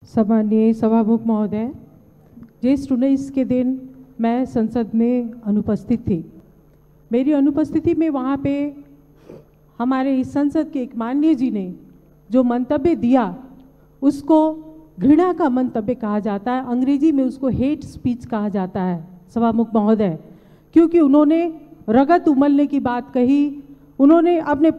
सम्माननीय सभामुख महोदय, ज्येष्ठ 19 के दिन मैं संसद में अनुपस्थित थी। मेरी अनुपस्थिति में वहाँ पे हमारे इस संसद के एक माननीय जी ने जो मंतव्य दिया उसको घृणा का मंतव्य कहा जाता है, अंग्रेजी में उसको हेट स्पीच कहा जाता है सभामुख महोदय, क्योंकि उन्होंने रगत उमलने की बात कही। उन्होंने अपने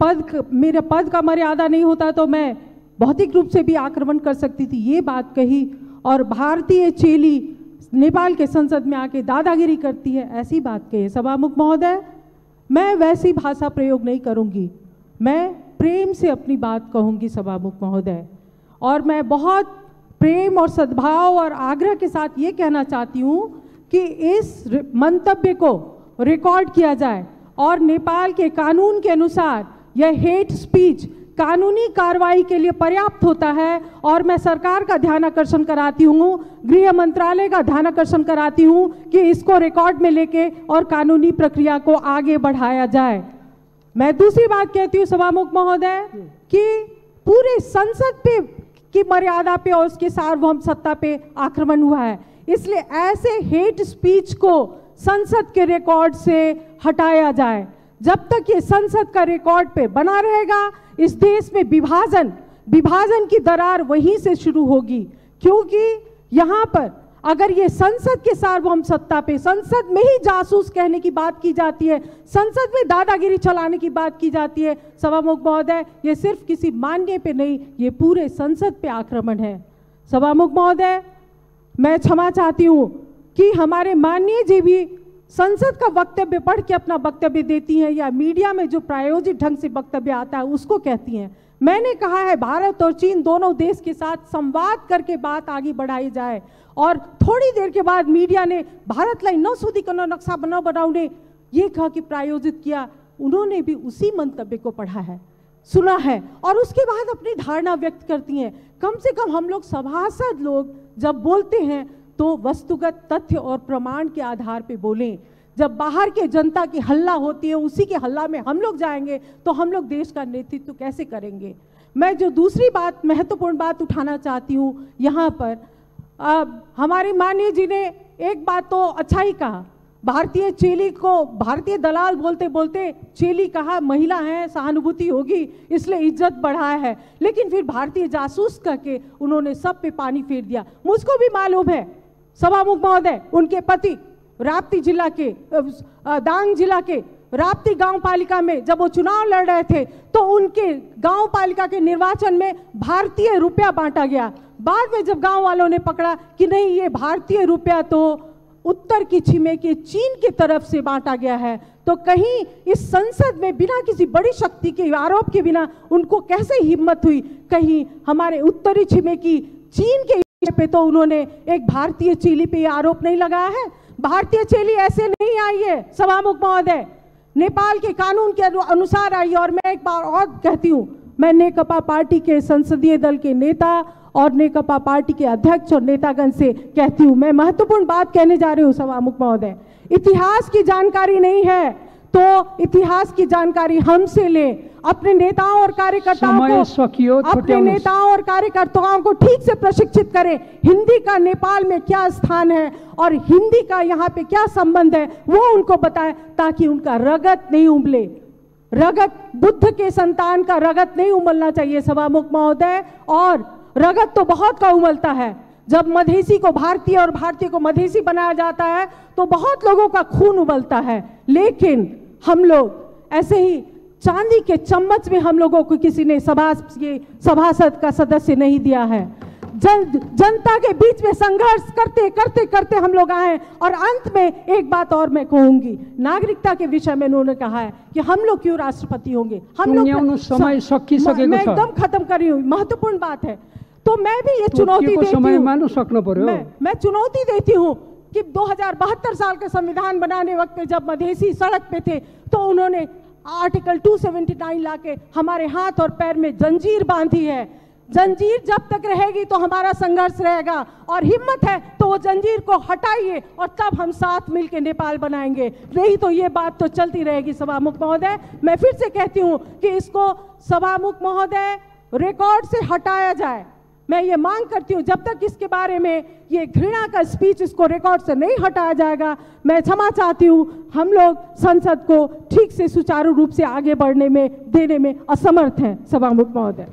मेरे पद का मर्यादा नहीं होता तो मैं भौतिक रूप से भी आक्रमण कर सकती थी, ये बात कही। और भारतीय चेली नेपाल के संसद में आके दादागिरी करती है, ऐसी बात कही। सभामुख महोदय, मैं वैसी भाषा प्रयोग नहीं करूंगी, मैं प्रेम से अपनी बात कहूंगी सभामुख महोदय। और मैं बहुत प्रेम और सद्भाव और आग्रह के साथ ये कहना चाहती हूँ कि इस मंतव्य को रिकॉर्ड किया जाए और नेपाल के कानून के अनुसार यह हेट स्पीच कानूनी कार्रवाई के लिए पर्याप्त होता है। और मैं सरकार का ध्यान आकर्षण कराती हूँ, गृह मंत्रालय का ध्यान आकर्षण कराती हूँ कि इसको रिकॉर्ड में लेके और कानूनी प्रक्रिया को आगे बढ़ाया जाए। मैं दूसरी बात कहती हूँ सभामुख महोदय कि पूरे संसद पे की मर्यादा पे और उसके सार्वभौम सत्ता पे आक्रमण हुआ है, इसलिए ऐसे हेट स्पीच को संसद के रिकॉर्ड से हटाया जाए। जब तक ये संसद का रिकॉर्ड पे बना रहेगा, इस देश में विभाजन की दरार वहीं से शुरू होगी, क्योंकि यहाँ पर अगर ये संसद के सार्वभौम सत्ता पे संसद में ही जासूस कहने की बात की जाती है, संसद में दादागिरी चलाने की बात की जाती है सभामुख महोदय, ये सिर्फ किसी माननीय पे नहीं, ये पूरे संसद पे आक्रमण है। सभामुख महोदय, मैं क्षमा चाहती हूँ कि हमारे माननीय जी भी संसद का वक्तव्य पढ़ के अपना वक्तव्य देती हैं या मीडिया में जो प्रायोजित ढंग से वक्तव्य आता है उसको कहती हैं। मैंने कहा है भारत और चीन दोनों देश के साथ संवाद करके बात आगे बढ़ाई जाए। और थोड़ी देर के बाद मीडिया ने भारतलाई नसोधिकन नक्शा बनाउने ये कहा कि प्रायोजित किया, उन्होंने भी उसी मंतव्य को पढ़ा है, सुना है और उसके बाद अपनी धारणा व्यक्त करती हैं। कम से कम हम लोग सभासद लोग जब बोलते हैं तो वस्तुगत तथ्य और प्रमाण के आधार पे बोलें। जब बाहर के जनता की हल्ला होती है, उसी के हल्ला में हम लोग जाएंगे तो हम लोग देश का नेतृत्व कैसे करेंगे। मैं जो दूसरी बात महत्वपूर्ण बात उठाना चाहती हूँ यहाँ पर, हमारे माननीय जी ने एक बात तो अच्छा ही कहा, भारतीय चेली को भारतीय दलाल बोलते बोलते चेली कहा, महिला है सहानुभूति होगी इसलिए इज्जत बढ़ाया है, लेकिन फिर भारतीय जासूस करके उन्होंने सब पे पानी फेर दिया। मुझको भी मालूम है सभामुख महोदय, उनके पति राप्ती जिला के दांग जिला के राप्ती गांव पालिका में जब वो चुनाव लड़ रहे थे तो उनके गांव पालिका के निर्वाचन में भारतीय रुपया बांटा गया। बाद में जब गांव वालों ने पकड़ा कि नहीं, ये भारतीय रुपया तो उत्तर की छिमेकी चीन की तरफ से बांटा गया है, तो कहीं इस संसद में बिना किसी बड़ी शक्ति के आरोप के बिना उनको कैसे हिम्मत हुई, कहीं हमारे उत्तरी छिमेकी चीन के पे तो उन्होंने एक भारतीय चेली पे आरोप नहीं लगाया है। भारतीय चेली ऐसे नहीं आई है सभामुख महोदय, नेपाल के कानून के अनुसार आई है। और मैं एक बार और कहती हूँ, मैं नेकपा पार्टी के संसदीय दल के नेता और नेकपा पार्टी के अध्यक्ष और नेतागण से कहती हूँ, मैं महत्वपूर्ण बात कहने जा रही हूँ सभामुख महोदय। इतिहास की जानकारी नहीं है तो इतिहास की जानकारी हमसे लें, अपने नेताओं और कार्यकर्ताओं को ठीक से प्रशिक्षित करें। हिंदी का नेपाल में क्या स्थान है और हिंदी का यहाँ पे क्या संबंध है वो उनको बताएं, ताकि उनका रगत नहीं उमले। रगत बुद्ध के संतान का रगत नहीं उमलना चाहिए सभामुख महोदय, और रगत तो बहुत का उमलता है। जब मधेसी को भारतीय और भारतीय को मधेसी बनाया जाता है तो बहुत लोगों का खून उबलता है, लेकिन हम लोग ऐसे ही चांदी के चम्मच में हम लोगों को किसी ने सभासद का सदस्य नहीं दिया है। जनता के बीच में संघर्ष करते करते करते हम लोग आए। और अंत में एक बात और मैं कहूंगी, नागरिकता के विषय में उन्होंने कहा है कि हम लोग क्यों राष्ट्रपति होंगे, हम लोग समय मैं एकदम खत्म कर रही हूँ, महत्वपूर्ण बात है। तो मैं भी ये चुनौती देती हूँ, मैं चुनौती देती हूँ कि 2072 साल का संविधान बनाने वक्त में जब मधेसी सड़क पे थे तो उन्होंने आर्टिकल 279 लाके हमारे हाथ और पैर में जंजीर बांधी है। जंजीर जब तक रहेगी तो हमारा संघर्ष रहेगा, और हिम्मत है तो वो जंजीर को हटाइए और तब हम साथ मिलकर नेपाल बनाएंगे, नहीं तो ये बात तो चलती रहेगी सभामुख महोदय। मैं फिर से कहती हूँ कि इसको सभामुख महोदय रिकॉर्ड से हटाया जाए। मैं ये मांग करती हूँ जब तक इसके बारे में ये घृणा का स्पीच इसको रिकॉर्ड से नहीं हटाया जाएगा, मैं क्षमा चाहती हूँ। हम लोग संसद को ठीक से सुचारू रूप से आगे बढ़ने में देने में असमर्थ हैं। सभामुख महोदय।